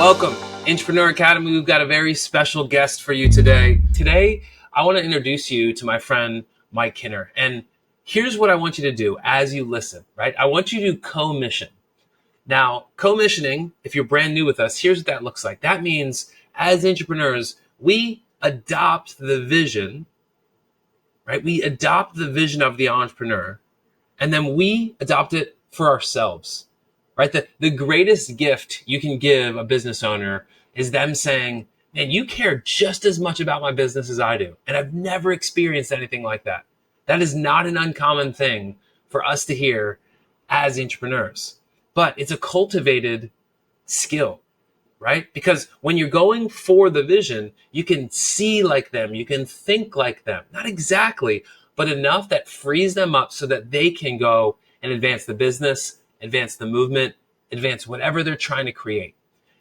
Welcome, Intrapreneur Academy. We've got a very special guest for you today. Today, I want to introduce you to my friend, Mike Kinner. And here's what I want you to do as you listen, right? I want you to co-mission. Now, co-missioning, if you're brand new with us, here's what that looks like. That means as entrepreneurs, we adopt the vision, right? We adopt the vision of the entrepreneur, and then we adopt it for ourselves, right? The greatest gift you can give a business owner is them saying, man, you care just as much about my business as I do. And I've never experienced anything like that. That is not an uncommon thing for us to hear as entrepreneurs, but it's a cultivated skill, right? Because when you're going for the vision, you can see like them, you can think like them, not exactly, but enough that frees them up so that they can go and advance the business, advance the movement, advance whatever they're trying to create.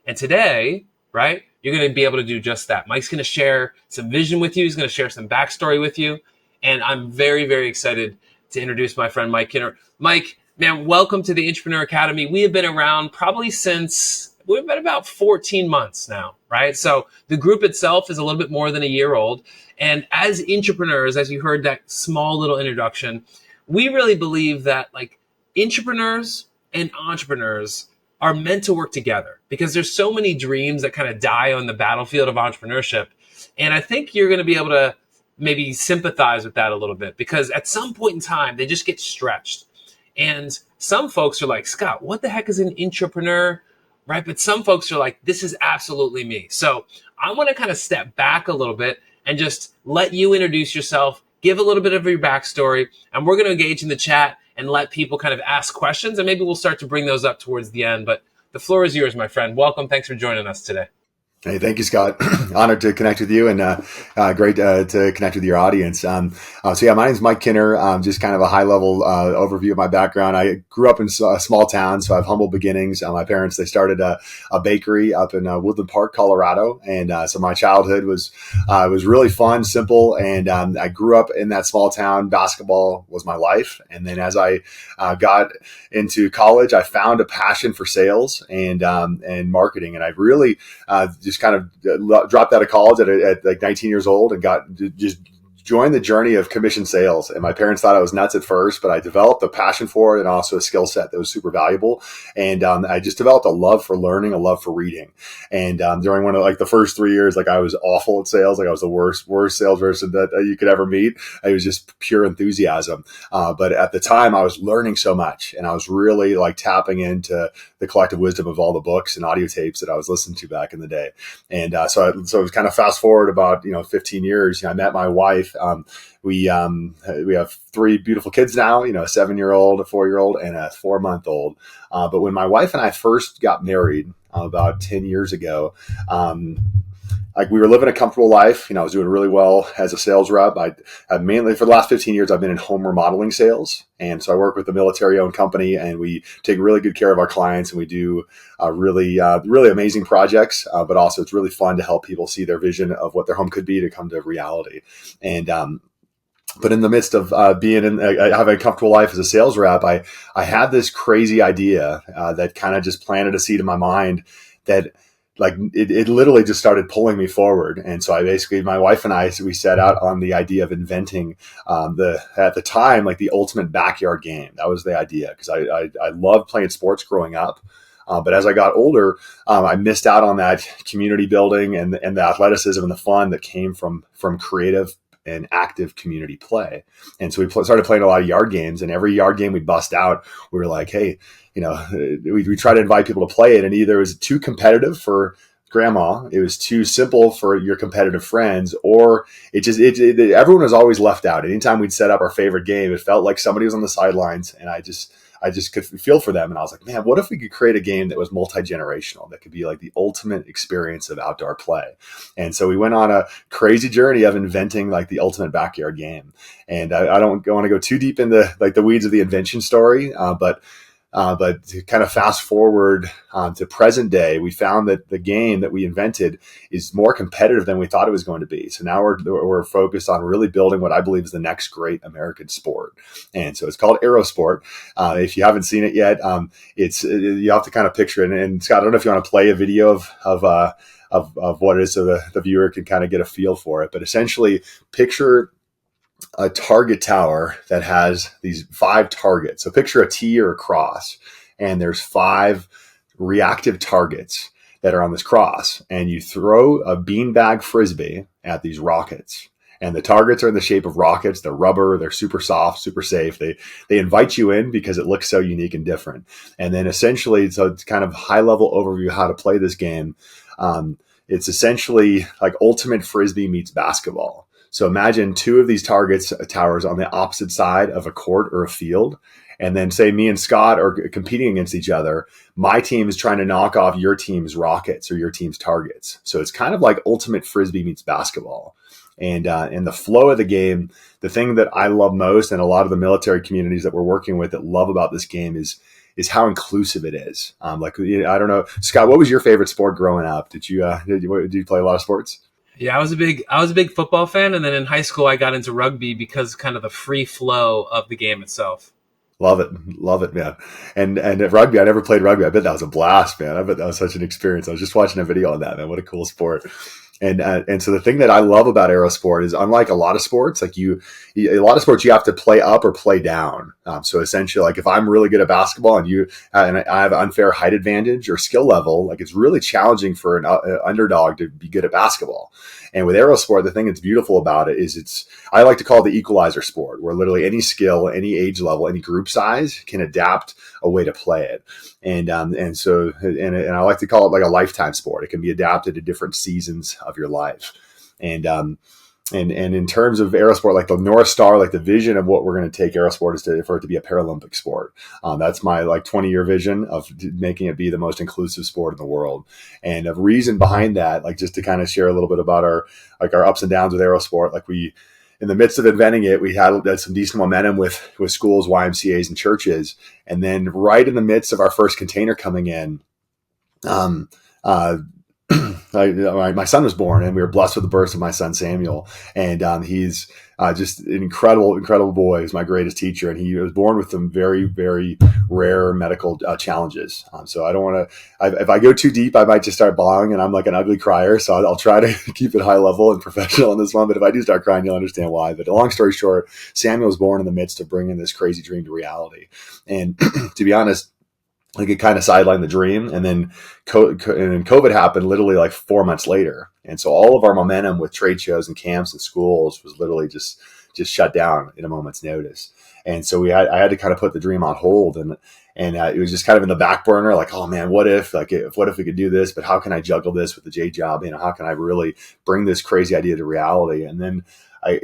And today, right, you're going to be able to do just that. Mike's going to share some vision with you. He's going to share some backstory with you. And I'm very, very excited to introduce my friend, Mike Kinner. Mike, man, welcome to the Intrapreneur Academy. We have been around probably since, we've been about 14 months now, right? So the group itself is a little bit more than a year old. And as entrepreneurs, as you heard that small little introduction, we really believe that like entrepreneurs and entrepreneurs are meant to work together because there's so many dreams that kind of die on the battlefield of entrepreneurship. And I think you're going to be able to maybe sympathize with that a little bit because at some point in time, they just get stretched. And some folks are like, Scott, what the heck is an entrepreneur? Right? But some folks are like, this is absolutely me. So I want to kind of step back a little bit and just let you introduce yourself, give a little bit of your backstory, and we're going to engage in the chat and let people kind of ask questions, and maybe we'll start to bring those up towards the end. But the floor is yours, my friend. Welcome. Thanks for joining us today. Hey, thank you, Scott. Honored to connect with you and great to connect with your audience. So my name is Mike Kinner. Just kind of a high level overview of my background. I grew up in a small town, so I have humble beginnings. My parents, they started a bakery up in Woodland Park, Colorado. And so my childhood was really fun, simple. And I grew up in that small town. Basketball was my life. And then as I got into college, I found a passion for sales and marketing. And I really just kind of dropped out of college at like 19 years old and got just joined the journey of commission sales. And my parents thought I was nuts at first, but I developed a passion for it and also a skill set that was super valuable. And I just developed a love for learning, a love for reading. And during one of like the first 3 years, like I was awful at sales. Like I was the worst salesperson that you could ever meet. It was just pure enthusiasm. But at the time I was learning so much and I was really like tapping into the collective wisdom of all the books and audio tapes that I was listening to back in the day. And so it was kind of fast forward about 15 years. I met my wife. We have 3 beautiful kids now. A 7-year-old, a 4-year-old, and a 4-month-old. But when my wife and I first got married about 10 years ago, like we were living a comfortable life. I was doing really well as a sales rep. I mainly for the last 15 years, I've been in home remodeling sales. And so I work with a military-owned company and we take really good care of our clients and we do really amazing projects. But also it's really fun to help people see their vision of what their home could be to come to reality. And, but in the midst of having a comfortable life as a sales rep, I had this crazy idea that kind of just planted a seed in my mind that like it literally just started pulling me forward. And so my wife and I, we set out on the idea of inventing at the time, like the ultimate backyard game. That was the idea because I loved playing sports growing up. But as I got older, I missed out on that community building and the athleticism and the fun that came from creative and active community play. And so we started playing a lot of yard games, and every yard game we bust out, we were like, hey, we try to invite people to play it. And either it was too competitive for grandma, it was too simple for your competitive friends, or everyone was always left out. Anytime we'd set up our favorite game, it felt like somebody was on the sidelines, and I just could feel for them. And I was like, man, what if we could create a game that was multi-generational, that could be like the ultimate experience of outdoor play? And so we went on a crazy journey of inventing like the ultimate backyard game. And I don't want to go too deep into like the weeds of the invention story, but But to kind of fast forward to present day, we found that the game that we invented is more competitive than we thought it was going to be. So now we're focused on really building what I believe is the next great American sport. And so it's called AeroSport. If you haven't seen it yet, you have to kind of picture it. And Scott, I don't know if you want to play a video of what it is so the viewer can kind of get a feel for it. But essentially, picture a target tower that has these 5 targets. So picture a T or a cross, and there's 5 reactive targets that are on this cross, and you throw a beanbag frisbee at these rockets. And the targets are in the shape of rockets. They're rubber. They're super soft, super safe. They invite you in because it looks so unique and different. And then essentially, so it's kind of high level overview of how to play this game. It's essentially like ultimate frisbee meets basketball. So imagine 2 of these towers on the opposite side of a court or a field. And then say me and Scott are competing against each other. My team is trying to knock off your team's rockets or your team's targets. So it's kind of like ultimate frisbee meets basketball. And in the flow of the game, the thing that I love most, and a lot of the military communities that we're working with that love about this game is how inclusive it is. I don't know, Scott, what was your favorite sport growing up? Did you play a lot of sports? Yeah, I was a big football fan, and then in high school I got into rugby because kind of the free flow of the game itself. Love it, man. And at rugby, I never played rugby. I bet that was a blast, man. I bet that was such an experience. I was just watching a video on that, man. What a cool sport. And so the thing that I love about AeroSport is, unlike a lot of sports, a lot of sports you have to play up or play down. So essentially, like if I'm really good at basketball and I have an unfair height advantage or skill level, like it's really challenging for an underdog to be good at basketball. And with AeroSport, the thing that's beautiful about it is I like to call it the equalizer sport, where literally any skill, any age level, any group size can adapt a way to play it. And I like to call it like a lifetime sport. It can be adapted to different seasons of your life. And in terms of AeroSport, like the North Star, like the vision of what we're going to take AeroSport is for it to be a Paralympic sport. That's my 20-year vision of making it be the most inclusive sport in the world. And a reason behind that, like just to kind of share a little bit about our ups and downs with AeroSport, in the midst of inventing it, we had some decent momentum with schools, YMCAs, and churches. And then right in the midst of our first container coming in, my son was born, and we were blessed with the birth of my son Samuel, and he's just an incredible boy. He's my greatest teacher, and he was born with some very, very rare medical challenges. So I don't want to. If I go too deep, I might just start bawling, and I'm like an ugly crier. So I'll try to keep it high level and professional in this one. But if I do start crying, you'll understand why. But long story short, Samuel was born in the midst of bringing this crazy dream to reality, and to be honest, it kind of sidelined the dream. And then COVID happened literally like 4 months later. And so all of our momentum with trade shows and camps and schools was literally just shut down in a moment's notice. And so I had to kind of put the dream on hold, and it was just kind of in the back burner, like, oh man, what if we could do this, but how can I juggle this with the J job? How can I really bring this crazy idea to reality? And then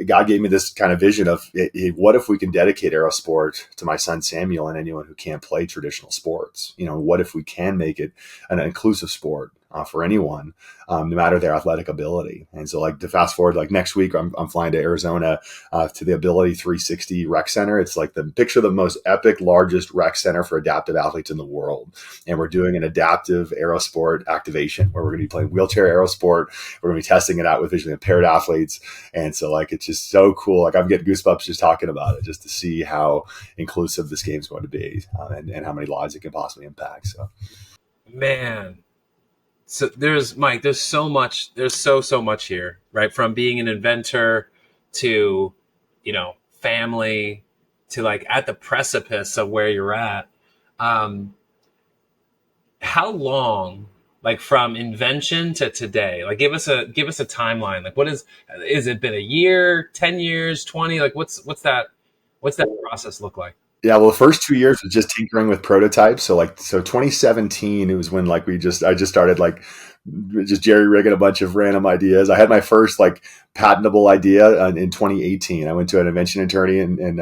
God gave me this kind of vision of what if we can dedicate AeroSport to my son Samuel and anyone who can't play traditional sports? What if we can make it an inclusive sport for anyone, no matter their athletic ability? And so, to fast forward, next week, I'm flying to Arizona to the Ability 360 Rec Center. It's picture the most epic, largest rec center for adaptive athletes in the world. And we're doing an adaptive AeroSport activation where we're going to be playing wheelchair AeroSport. We're going to be testing it out with visually impaired athletes. And so, it's just so cool. I'm getting goosebumps just talking about it, just to see how inclusive this game is going to be, and how many lives it can possibly impact. So, man. So there's so much here, right? From being an inventor to, family to at the precipice of where you're at. How long, from invention to today, give us a timeline. What is it been a year, 10 years, 20? What's that process look like? Yeah, well, the first 2 years was just tinkering with prototypes. So 2017, it was when I just started just jerry rigging a bunch of random ideas. I had my first patentable idea in 2018. I went to an invention attorney and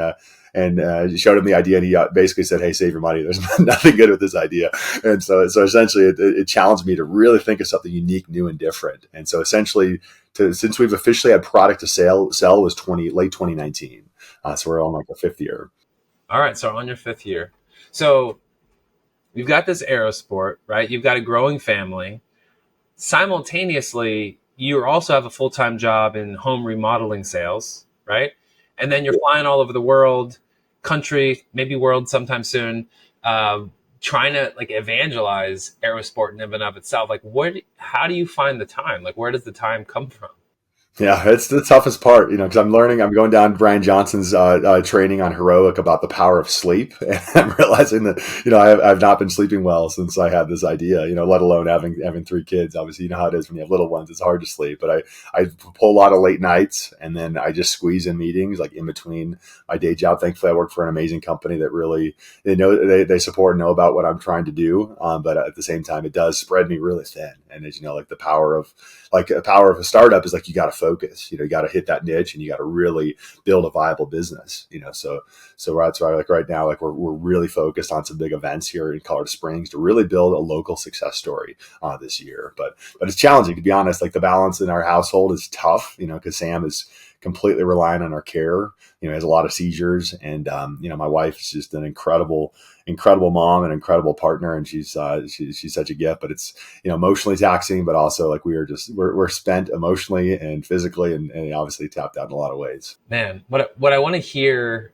showed him the idea, and he basically said, "Hey, save your money. There's nothing good with this idea." And so essentially, it challenged me to really think of something unique, new, and different. And so essentially, since we've officially had product to sell was late 2019. So we're on the 5th year. All right, so on your 5th year. So You've got this AeroSport, right? You've got a growing family. Simultaneously, you also have a full-time job in home remodeling sales, right? And then you're flying all over the world, country, maybe world sometime soon, trying to like evangelize AeroSport in and of itself. Like, how do you find the time? Like, where does the time come from? Yeah, it's the toughest part, because I'm learning. I'm going down Brian Johnson's training on heroic about the power of sleep, and I'm realizing that I've not been sleeping well since I had this idea. Let alone having 3 kids. Obviously, you know how it is when you have little ones; it's hard to sleep. But I pull a lot of late nights, and then I just squeeze in meetings like in between my day job. Thankfully, I work for an amazing company that really they support and know about what I'm trying to do. But at the same time, it does spread me really thin. And as you know, like the power of a startup is like you got to focus. You got to hit that niche, and you got to really build a viable business. So that's why like right now, like we're really focused on some big events here in Colorado Springs to really build a local success story this year. But it's challenging, to be honest. Like the balance in our household is tough, because Sam is completely reliant on our care. Has a lot of seizures, and my wife is just an incredible mom and incredible partner, and she's such a gift. But it's emotionally taxing, but also like we're spent emotionally and physically, and obviously tapped out in a lot of ways. Man, what I want to hear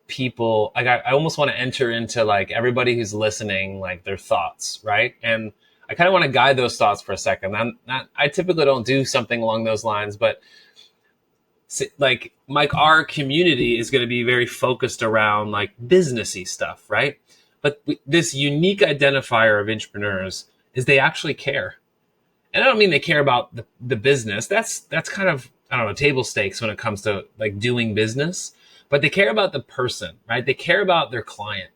people, like I almost want to enter into like everybody who's listening, like their thoughts, right? And I kind of want to guide those thoughts for a second. I typically don't do something along those lines, but like Mike, our community is going to be very focused around like businessy stuff, right? But this unique identifier of entrepreneurs is they actually care. And I don't mean they care about the business. That's kind of, I don't know, table stakes when it comes to like doing business, but they care about the person, right? They care about their client.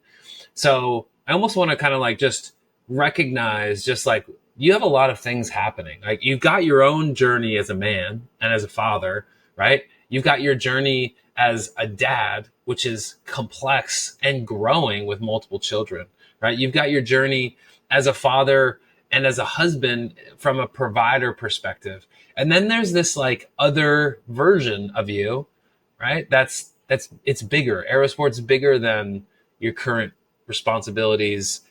So I almost want to kind of like just recognize just like you have a lot of things happening. Like you've got your own journey as a man and as a father, right? You've got your journey as a dad, which is complex and growing with multiple children, right? You've got your journey as a father and as a husband from a provider perspective. And then there's this like other version of you, right? It's bigger. AeroSport's bigger than your current responsibilities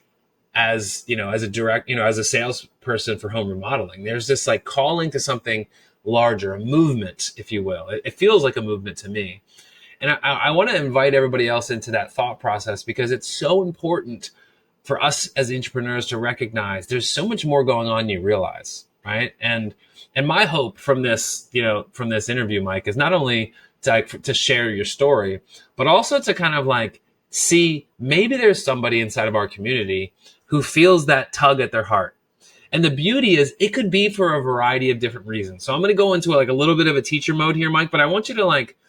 as, as a direct, as a salesperson for home remodeling. There's this like calling to something larger, a movement, if you will. It feels like a movement to me. And I want to invite everybody else into that thought process because it's so important for us as entrepreneurs to recognize there's so much more going on than you realize, right? And my hope from this, from this interview, Mike, is not only to share your story, but also to kind of like see maybe there's somebody inside of our community who feels that tug at their heart. And the beauty is it could be for a variety of different reasons. So I'm going to go into like a little bit of a teacher mode here, Mike, but I want to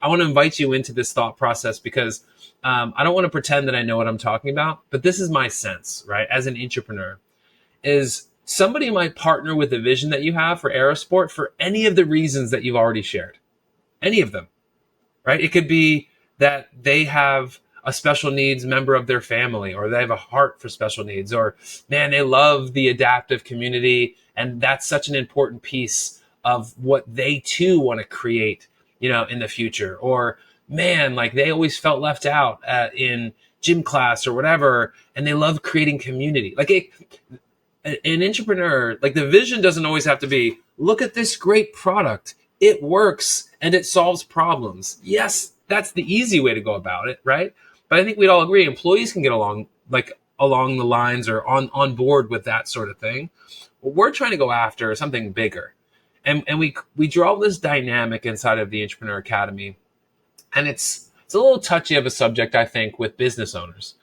invite you into this thought process because I don't want to pretend that I know what I'm talking about, but this is my sense, right? As an entrepreneur, is somebody might partner with the vision that you have for AeroSport for any of the reasons that you've already shared, any of them, right? It could be that they have a special needs member of their family, or they have a heart for special needs, or man, they love the adaptive community. And that's such an important piece of what they too want to create, in the future. Or man, like they always felt left out in gym class or whatever. And they love creating community. Like an entrepreneur, like the vision doesn't always have to be, look at this great product. It works and it solves problems. Yes, that's the easy way to go about it, right? But I think we'd all agree employees can get along the lines or on board with that sort of thing. What we're trying to go after is something bigger. And we draw this dynamic inside of the Intrapreneur Academy. And it's a little touchy of a subject, I think, with business owners.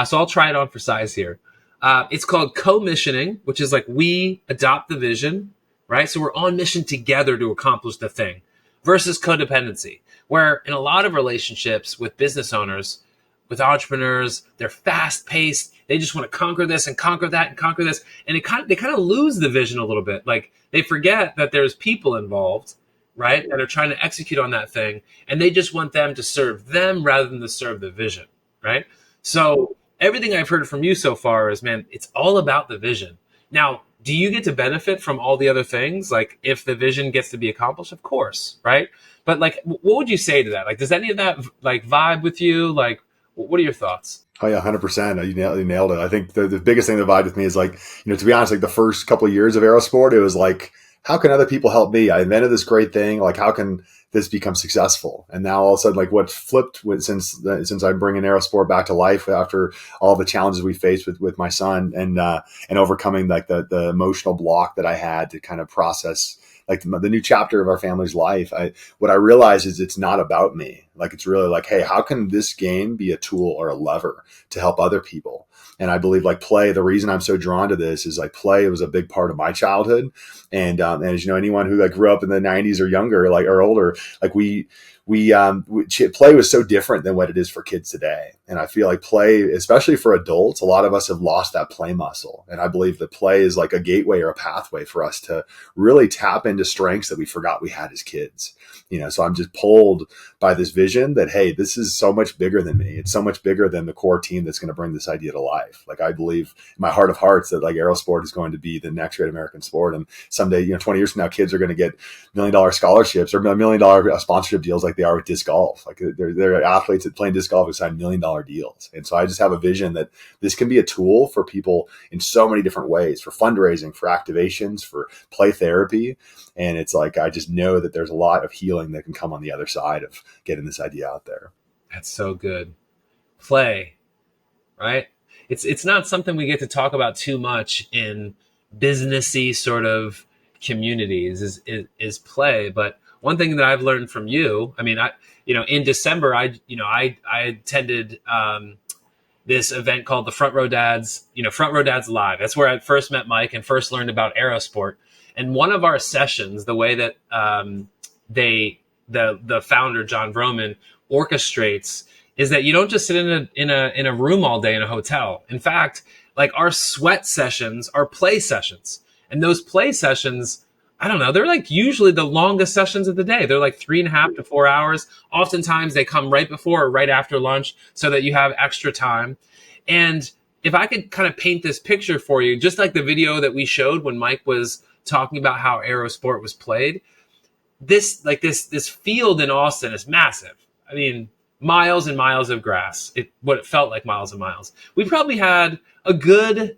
So I'll try it on for size here. It's called co-missioning, which is like we adopt the vision, right? So we're on mission together to accomplish the thing, versus codependency, where in a lot of relationships with business owners, with entrepreneurs, they're fast paced. They just want to conquer this and conquer that and conquer this. And they kind of lose the vision a little bit. Like they forget that there's people involved, right? That are trying to execute on that thing. And they just want them to serve them rather than to serve the vision, right? So everything I've heard from you so far is, man, it's all about the vision. Now, do you get to benefit from all the other things? Like if the vision gets to be accomplished, of course, right? But like, what would you say to that? Like, does any of that like vibe with you? Like, what are your thoughts? Oh yeah, 100%. You nailed it. I think the biggest thing that vibed with me is like, to be honest, like the first couple of years of AeroSport, it was like, how can other people help me? I invented this great thing. Like, how can this become successful? And now all of a sudden, like what flipped since I'm bringing AeroSport back to life after all the challenges we faced with my son and overcoming like the emotional block that I had to kind of process like the new chapter of our family's life. What I realized is it's not about me. Like, it's really like, hey, how can this game be a tool or a lever to help other people? And I believe like play, the reason I'm so drawn to this is like play was a big part of my childhood. And as you know, anyone who like grew up in the 90s or younger, like or older, like play was so different than what it is for kids today. And I feel like play, especially for adults, a lot of us have lost that play muscle. And I believe that play is like a gateway or a pathway for us to really tap into strengths that we forgot we had as kids. So I'm just pulled by this vision that, hey, this is so much bigger than me. It's so much bigger than the core team that's going to bring this idea to life. Like, I believe in my heart of hearts that like AeroSport is going to be the next great American sport. And someday, 20 years from now, kids are going to get $1 million scholarships or $1 million sponsorship deals like they are with disc golf. Like they're athletes that playing disc golf who sign $1 million deals. And so I just have a vision that this can be a tool for people in so many different ways, for fundraising, for activations, for play therapy. And it's like, I just know that there's a lot of healing that can come on the other side of getting this idea out there. That's so good. Play, right? It's not something we get to talk about too much in businessy sort of communities is play. But one thing that I've learned from you, I mean, in December, I attended this event called the Front Row Dads Live. That's where I first met Mike and first learned about AeroSport. And one of our sessions, the way that the founder John Vroman orchestrates is that you don't just sit in a room all day in a hotel. In fact, like our sweat sessions are play sessions, and those play sessions, I don't know, they're like usually the longest sessions of the day. They're like 3.5 to 4 hours. Oftentimes they come right before or right after lunch so that you have extra time. And if I could kind of paint this picture for you, just like the video that we showed when Mike was talking about how AeroSport was played, this field in Austin is massive. I mean, miles and miles of grass. What it felt like miles and miles. We probably had a good,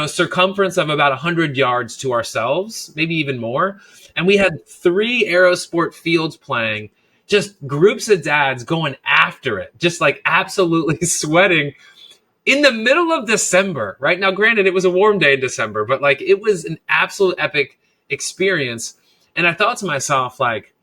circumference of about 100 yards to ourselves, maybe even more. And we had 3 AeroSport fields playing, just groups of dads going after it, just like absolutely sweating in the middle of December, right? Now, granted, it was a warm day in December, but like it was an absolute epic experience. And I thought to myself, like,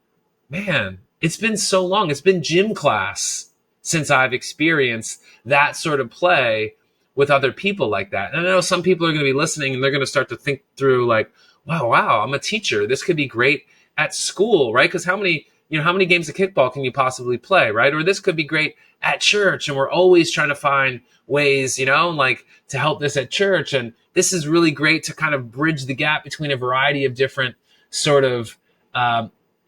man, it's been so long. It's been gym class since I've experienced that sort of play with other people like that. And I know some people are going to be listening and they're going to start to think through like, wow, I'm a teacher. This could be great at school, right? Because how many games of kickball can you possibly play, right? Or this could be great at church. And we're always trying to find ways, like to help this at church. And this is really great to kind of bridge the gap between a variety of different sort of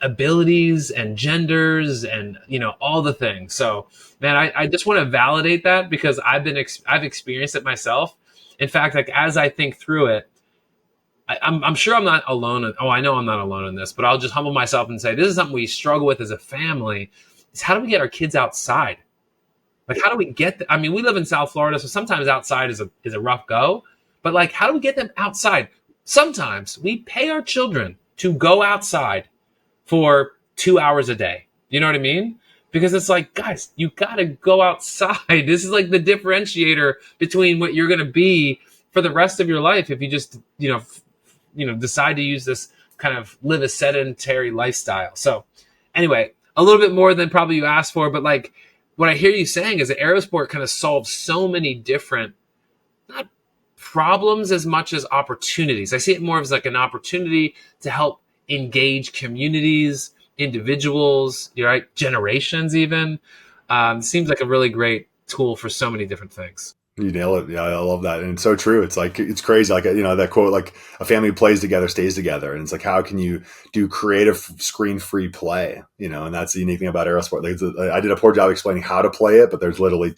abilities and genders and, all the things. So, man, I just want to validate that because I've experienced it myself. In fact, like as I think through it, I'm sure I'm not alone. I know I'm not alone in this, but I'll just humble myself and say, this is something we struggle with as a family is how do we get our kids outside? Like, how do we get we live in South Florida, so sometimes outside is a rough go, but like, how do we get them outside? Sometimes we pay our children to go outside for 2 hours a day. You know what I mean? Because it's like, guys, you got to go outside. This is like the differentiator between what you're going to be for the rest of your life if you just, decide to use this kind of live a sedentary lifestyle. So anyway, a little bit more than probably you asked for, but like what I hear you saying is that AeroSport kind of solves so many different, not problems as much as opportunities. I see it more as like an opportunity to help engage communities, individuals, right? Generations even. Seems like a really great tool for so many different things. You nail it. Yeah, I love that. And it's so true. It's like, it's crazy. Like, that quote, like a family plays together, stays together. And it's like, how can you do creative screen-free play? And that's the unique thing about AeroSport. Like, I did a poor job explaining how to play it, but there's literally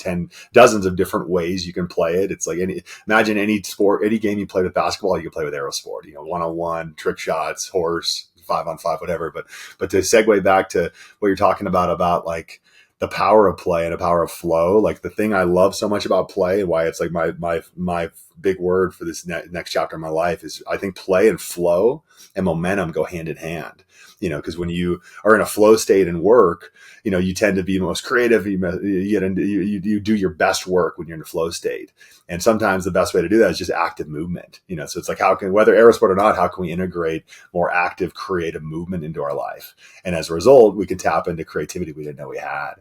dozens of different ways you can play it. It's like imagine any sport, any game you play with basketball, you can play with AeroSport, one-on-one, trick shots, horse, 5-on-5, whatever. But to segue back to what you're talking about like the power of play and the power of flow. Like the thing I love so much about play and why it's like my big word for this next chapter of my life is I think play and flow and momentum go hand in hand. Because when you are in a flow state and work, you tend to be most creative. You do your best work when you're in a flow state. And sometimes the best way to do that is just active movement. So it's like, whether AeroSport or not, how can we integrate more active, creative movement into our life? And as a result, we can tap into creativity we didn't know we had.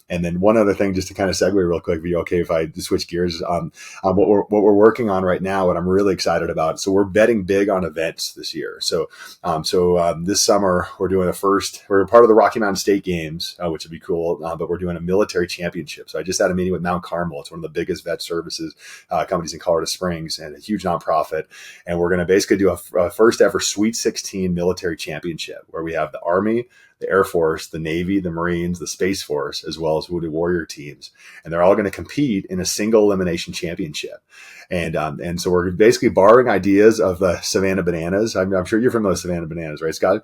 And then one other thing, just to kind of segue real quick, be okay if I switch gears on what we're working on right now, what I'm really excited about. So we're betting big on events this year. So this summer we're doing we're part of the Rocky Mountain State Games, which would be cool. But we're doing a military championship. So I just had a meeting with Mount Carmel. It's one of the biggest vet services companies in Colorado Springs and a huge nonprofit. And we're going to basically do a first ever Sweet 16 military championship where we have the Army, the Air Force, the Navy, the Marines, the Space Force, as well as Wounded Warrior teams. And they're all going to compete in a single elimination championship. And so we're basically borrowing ideas of the Savannah Bananas. I'm sure you're familiar with Savannah Bananas, right, Scott?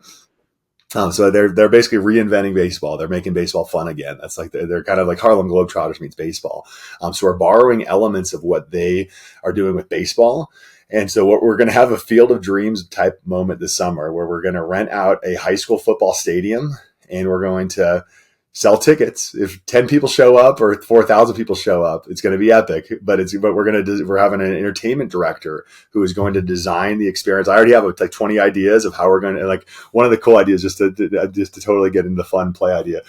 So they're basically reinventing baseball. They're making baseball fun again. That's like they're kind of like Harlem Globetrotters meets baseball. So we're borrowing elements of what they are doing with baseball. And so what we're going to have a Field of Dreams type moment this summer where we're going to rent out a high school football stadium and we're going to sell tickets. If 10 people show up or 4,000 people show up, it's going to be epic, but we're having an entertainment director who is going to design the experience. I already have like 20 ideas of how we're going to, like one of the cool ideas, just to totally get into the fun play idea.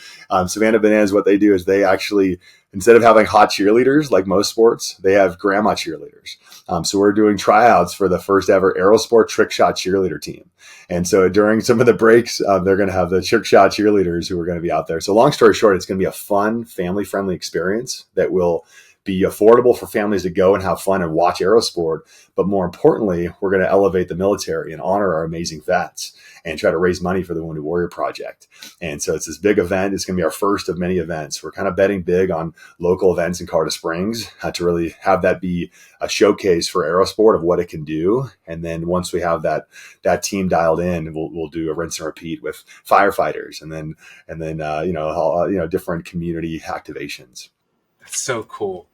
Savannah Bananas, what they do is they actually, instead of having hot cheerleaders like most sports, they have grandma cheerleaders. So we're doing tryouts for the first ever AeroSport trick shot cheerleader team. And so during some of the breaks, they're going to have the trick shot cheerleaders who are going to be out there. So long story short, it's going to be a fun, family-friendly experience that will be affordable for families to go and have fun and watch AeroSport. But more importantly, we're going to elevate the military and honor our amazing vets and try to raise money for the Wounded Warrior Project. And so it's this big event. It's going to be our first of many events. We're kind of betting big on local events in Colorado Springs to really have that be a showcase for AeroSport of what it can do. And then once we have that team dialed in, we'll do a rinse and repeat with firefighters and then different community activations. That's so cool.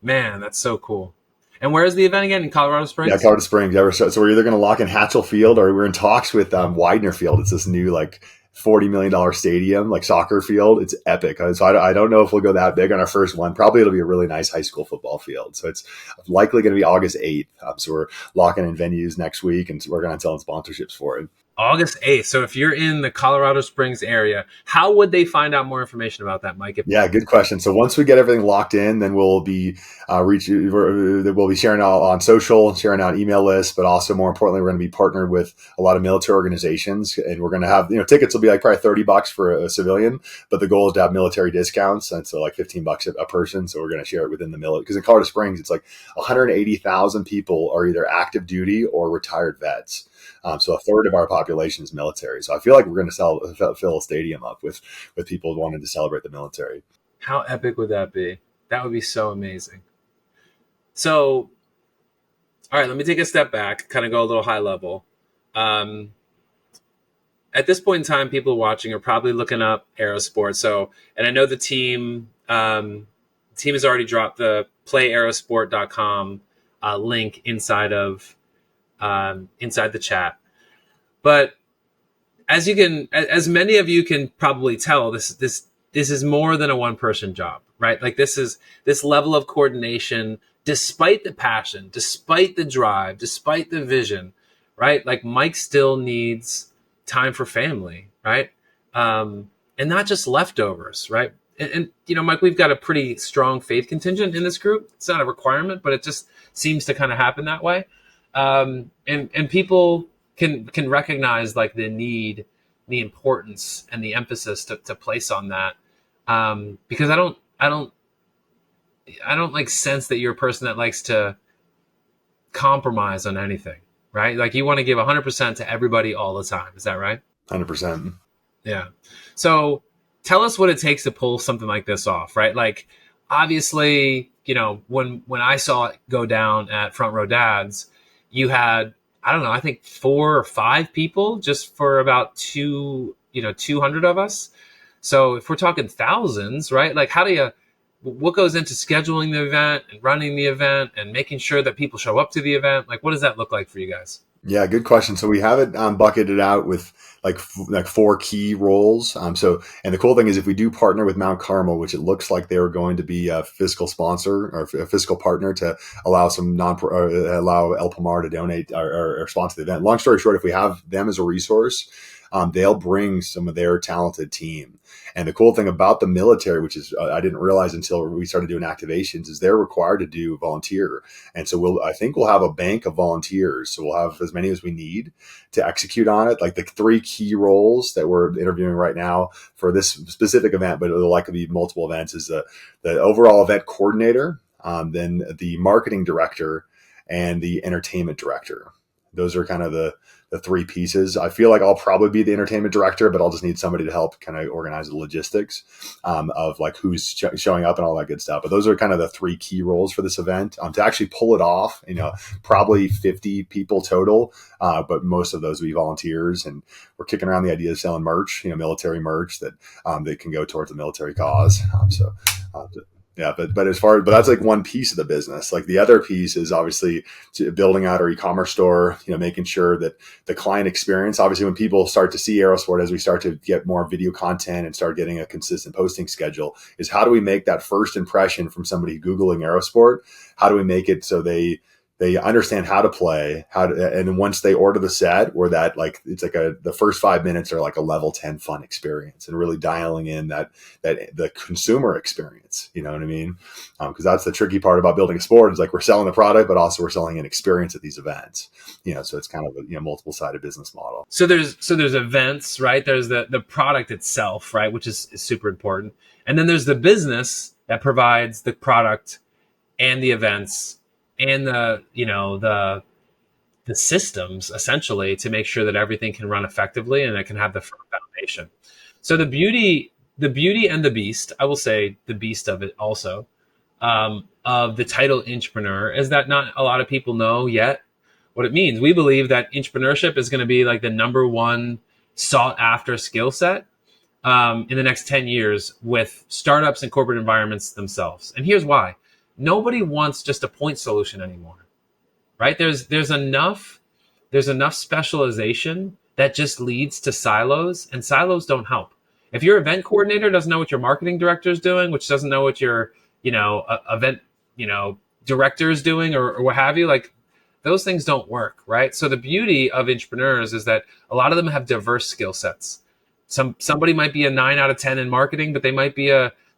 Man, that's so cool. And where is the event again? In Colorado Springs? Yeah, Colorado Springs. So we're either going to lock in Hatchell Field or we're in talks with Widener Field. It's this new like $40 million stadium, like soccer field. It's epic. So I don't know if we'll go that big on our first one. Probably it'll be a really nice high school football field. So it's likely going to be August 8th. So we're locking in venues next week and we're going to sell sponsorships for it. August 8th. So if you're in the Colorado Springs area, how would they find out more information about that, Mike? Yeah, good question. So once we get everything locked in, then we'll be we'll be sharing out on social, sharing out email lists, but also more importantly, we're going to be partnered with a lot of military organizations, and we're going to have tickets will be like probably $30 for a civilian, but the goal is to have military discounts, and so like $15 a person. So we're going to share it within the military because in Colorado Springs, it's like 180,000 people are either active duty or retired vets. So a third of our population is military. So I feel like we're going to fill a stadium up with people wanting to celebrate the military. How epic would that be? That would be so amazing. So, all right, let me take a step back, kind of go a little high level. At this point in time, people watching are probably looking up AeroSport. So, and I know the team has already dropped the playaerosport.com link inside the chat. But as many of you can probably tell, this is more than a one-person job, right? Like this level of coordination, despite the passion, despite the drive, despite the vision, right? Like Mike still needs time for family, right? And not just leftovers, right? And Mike, we've got a pretty strong faith contingent in this group. It's not a requirement, but it just seems to kind of happen that way. And people can recognize like the need, the importance, and the emphasis to place on that. Because I don't like sense that you're a person that likes to compromise on anything, right? Like you want to give 100% to everybody all the time. Is that right? 100%. Yeah. So tell us what it takes to pull something like this off, right? Like obviously, when I saw it go down at Front Row Dads, you had, I don't know, I think 4 or 5 people just for about 200 of us. So if we're talking thousands, right? Like what goes into scheduling the event and running the event and making sure that people show up to the event? Like, what does that look like for you guys? Yeah, good question. So we have it bucketed out with like four key roles. And the cool thing is, if we do partner with Mount Carmel, which it looks like they are going to be a fiscal sponsor or a fiscal partner to allow allow El Pomar to donate or sponsor the event. Long story short, if we have them as a resource, they'll bring some of their talented team. And the cool thing about the military, which is I didn't realize until we started doing activations, is they're required to do volunteer. And so I think we'll have a bank of volunteers. So we'll have as many as we need to execute on it. Like the three key roles that we're interviewing right now for this specific event, but it'll likely be multiple events, is the overall event coordinator, then the marketing director, and the entertainment director. Those are kind of the three pieces. I feel like I'll probably be the entertainment director, but I'll just need somebody to help kind of organize the logistics of like who's showing up and all that good stuff. But those are kind of the three key roles for this event. To actually pull it off, probably 50 people total, but most of those will be volunteers. And we're kicking around the idea of selling merch, military merch that can go towards the military cause. Yeah, but that's like one piece of the business. Like the other piece is obviously building out our e-commerce store, making sure that the client experience, obviously when people start to see AeroSport, as we start to get more video content and start getting a consistent posting schedule, is how do we make that first impression from somebody Googling AeroSport? How do we make it so they understand how to play, and once they order the set, or that like it's like the first 5 minutes are like a level 10 fun experience, and really dialing in that the consumer experience. You know what I mean? Because that's the tricky part about building a sport, is like we're selling the product, but also we're selling an experience at these events. So it's kind of a multiple sided business model. So there's events, right? There's the product itself, right, which is super important, and then there's the business that provides the product and the events and the systems, essentially, to make sure that everything can run effectively and it can have the foundation. So the beauty and the beast, I will say the beast of it also, of the title Intrapreneur, is that not a lot of people know yet what it means. We believe that entrepreneurship is going to be like the number one sought after skill set in the next 10 years with startups and corporate environments themselves. And here's why. Nobody wants just a point solution anymore, right? There's enough specialization that just leads to silos, and silos don't help. If your event coordinator doesn't know what your marketing director is doing, which doesn't know what your event director is doing, or what have you, like those things don't work, right? So the beauty of entrepreneurs is that a lot of them have diverse skill sets. Somebody might be a 9 out of 10 in marketing, but they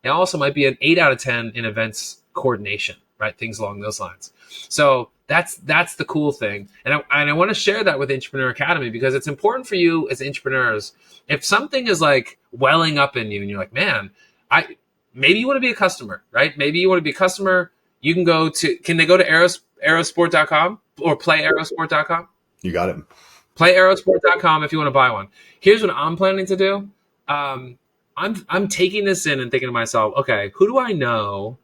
also might be an 8 out of 10 in events coordination, right? Things along those lines. So that's the cool thing. And I want to share that with Intrapreneur Academy, because it's important for you as entrepreneurs. If something is like welling up in you and you're like, man, maybe you want to be a customer, right? Maybe you want to be a customer. You can they go to aerosport.com or playaerosport.com? You got it. Playaerosport.com if you want to buy one. Here's what I'm planning to do. I'm taking this in and thinking to myself, okay, who do I know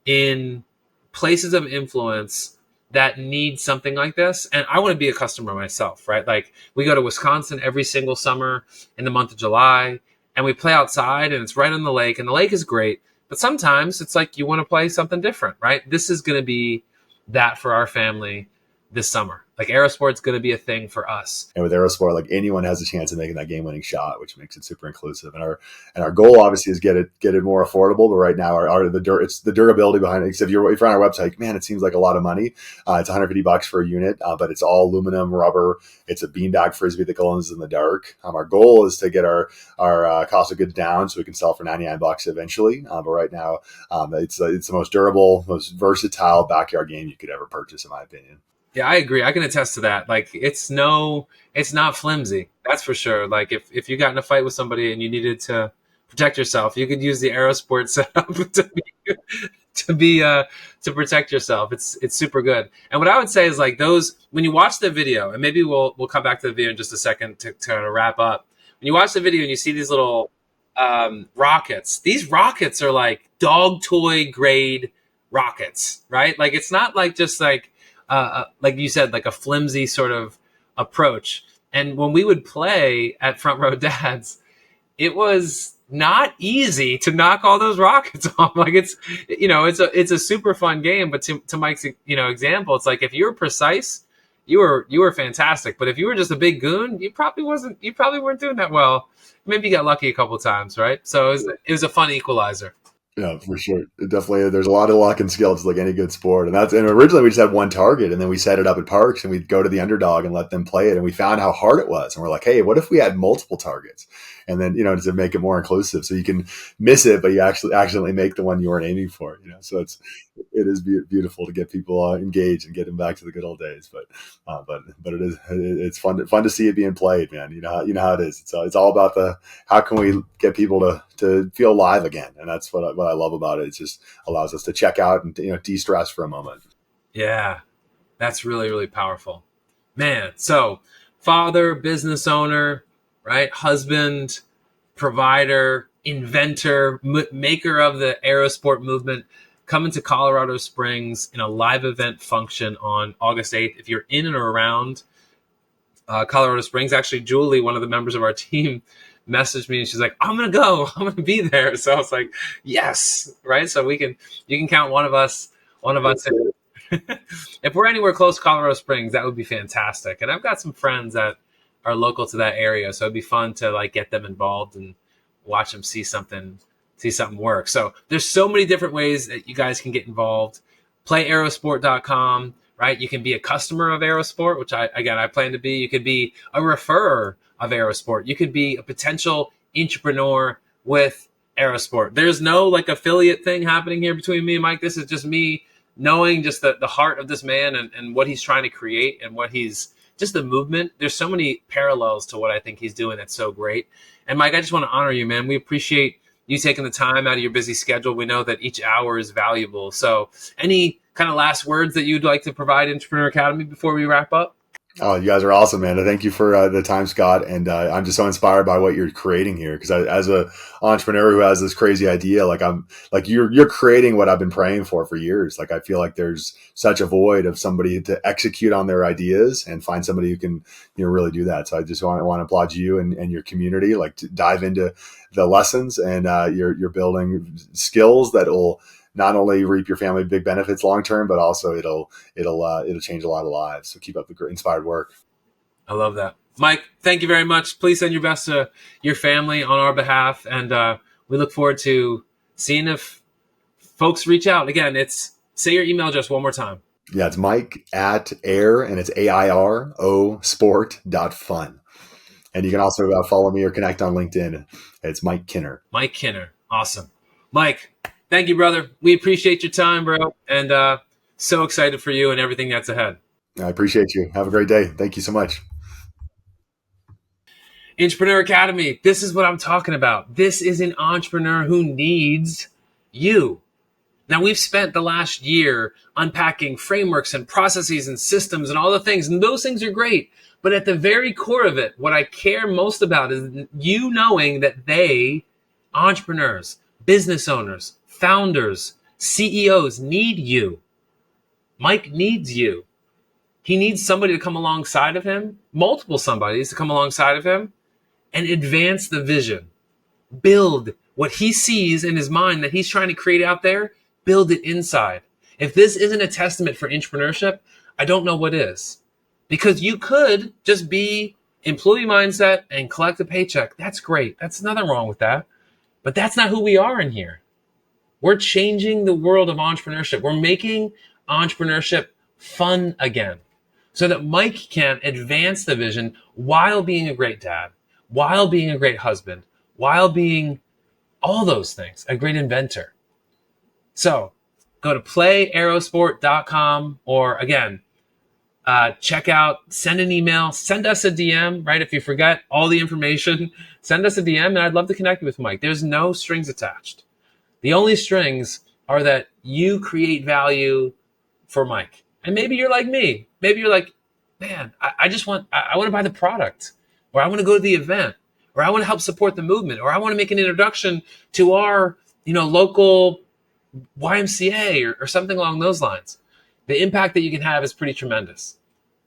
in places of influence that need something like this? And I want to be a customer myself, right? Like we go to Wisconsin every single summer in the month of July, and we play outside, and it's right on the lake, and the lake is great. But sometimes it's like you want to play something different, right? This is going to be that for our family this summer. Like AeroSport's going to be a thing for us. And with AeroSport, like anyone has a chance of making that game-winning shot, which makes it super inclusive. And our goal obviously is get it more affordable. But right now, it's the durability behind it. Because if you're on our website, man, it seems like a lot of money. It's $150 for a unit, but it's all aluminum, rubber. It's a beanbag frisbee that glows in the dark. Our goal is to get our cost of goods down so we can sell for $99 eventually. But right now, it's the most durable, most versatile backyard game you could ever purchase, in my opinion. Yeah, I agree. I can attest to that. Like it's not flimsy. That's for sure. Like if you got in a fight with somebody and you needed to protect yourself, you could use the AeroSport setup to protect yourself. It's super good. And what I would say is like when you watch the video, and maybe we'll come back to the video in just a second to kind of wrap up. When you watch the video and you see these little rockets, these rockets are like dog toy grade rockets, right? Like it's not like just like you said, like a flimsy sort of approach. And when we would play at Front Row Dads, it was not easy to knock all those rockets off. Like it's a super fun game. But to Mike's example, it's like if you were precise, you were fantastic. But if you were just a big goon, you probably weren't doing that well. Maybe you got lucky a couple of times, right? So it was a fun equalizer. Yeah, for sure. Definitely, there's a lot of luck and skill, just like any good sport. And originally we just had one target, and then we set it up at parks, and we'd go to the underdog and let them play it. And we found how hard it was, and we're like, hey, what if we had multiple targets? And then to make it more inclusive, so you can miss it, but you actually accidentally make the one you weren't aiming for. So it is beautiful to get people engaged and get them back to the good old days. But it's fun to see it being played, man. You know how it is. It's all about how can we get people to feel alive again, and that's what I love about it. It just allows us to check out and de-stress for a moment. Yeah, that's really, really powerful, man. So father, business owner, right? Husband, provider, inventor, maker of the AeroSport movement, coming to Colorado Springs in a live event function on August 8th. If you're in and around Colorado Springs, actually, Julie, one of the members of our team, messaged me and she's like, I'm going to go. I'm going to be there. So I was like, yes, right? So you can count one of us in. If we're anywhere close to Colorado Springs, that would be fantastic. And I've got some friends that are local to that area, so it'd be fun to like get them involved and watch them see something work. So there's so many different ways that you guys can get involved. PlayAeroSport.com, right? You can be a customer of AeroSport, which I plan to be. You could be a referrer of AeroSport. You could be a potential intrapreneur with AeroSport. There's no like affiliate thing happening here between me and Mike. This is just me knowing just the heart of this man and what he's trying to create and what he's just the movement. There's so many parallels to what I think he's doing that's so great. And Mike, I just want to honor you, man. We appreciate you taking the time out of your busy schedule. We know that each hour is valuable. So any kind of last words that you'd like to provide Intrapreneur Academy before we wrap up? Oh, you guys are awesome, man. Thank you for the time, Scott. And I'm just so inspired by what you're creating here. Because as an entrepreneur who has this crazy idea, you're creating what I've been praying for years. Like I feel like there's such a void of somebody to execute on their ideas and find somebody who can really do that. So I just want to applaud you and your community. Like to dive into the lessons and you're building skills that will not only reap your family big benefits long term, but also it'll change a lot of lives. So keep up the great inspired work. I love that, Mike. Thank you very much. Please send your best to your family on our behalf, and we look forward to seeing if folks reach out. Again, say your email address one more time. Yeah, it's Mike at Air, and it's AIROsport.fun. And you can also follow me or connect on LinkedIn. It's Mike Kinner. Mike Kinner, awesome, Mike. Thank you, brother. We appreciate your time, bro. And so excited for you and everything that's ahead. I appreciate you. Have a great day. Thank you so much. Intrapreneur Academy. This is what I'm talking about. This is an entrepreneur who needs you. Now, we've spent the last year unpacking frameworks and processes and systems and all the things, and those things are great. But at the very core of it, what I care most about is you knowing that entrepreneurs, business owners, founders, CEOs need you. Mike needs you. He needs somebody to come alongside of him, multiple somebodies to come alongside of him and advance the vision. Build what he sees in his mind that he's trying to create out there, build it inside. If this isn't a testament for entrepreneurship, I don't know what is. Because you could just be employee mindset and collect a paycheck. That's great. That's nothing wrong with that. But that's not who we are in here. We're changing the world of entrepreneurship. We're making entrepreneurship fun again so that Mike can advance the vision while being a great dad, while being a great husband, while being all those things, a great inventor. So go to playaerosport.com or again, check out, send an email, send us a DM, right? If you forget all the information, send us a DM and I'd love to connect you with Mike. There's no strings attached. The only strings are that you create value for Mike. And maybe you're like me. Maybe you're like, man, I want to buy the product, or I want to go to the event, or I want to help support the movement, or I want to make an introduction to our, local YMCA or something along those lines. The impact that you can have is pretty tremendous.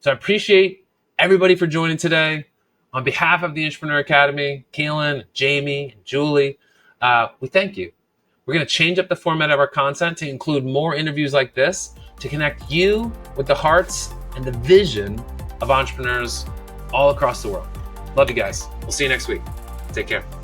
So I appreciate everybody for joining today. On behalf of the Intrapreneur Academy, Keelan, Jamie, and Julie, we thank you. We're going to change up the format of our content to include more interviews like this to connect you with the hearts and the vision of entrepreneurs all across the world. Love you guys. We'll see you next week. Take care.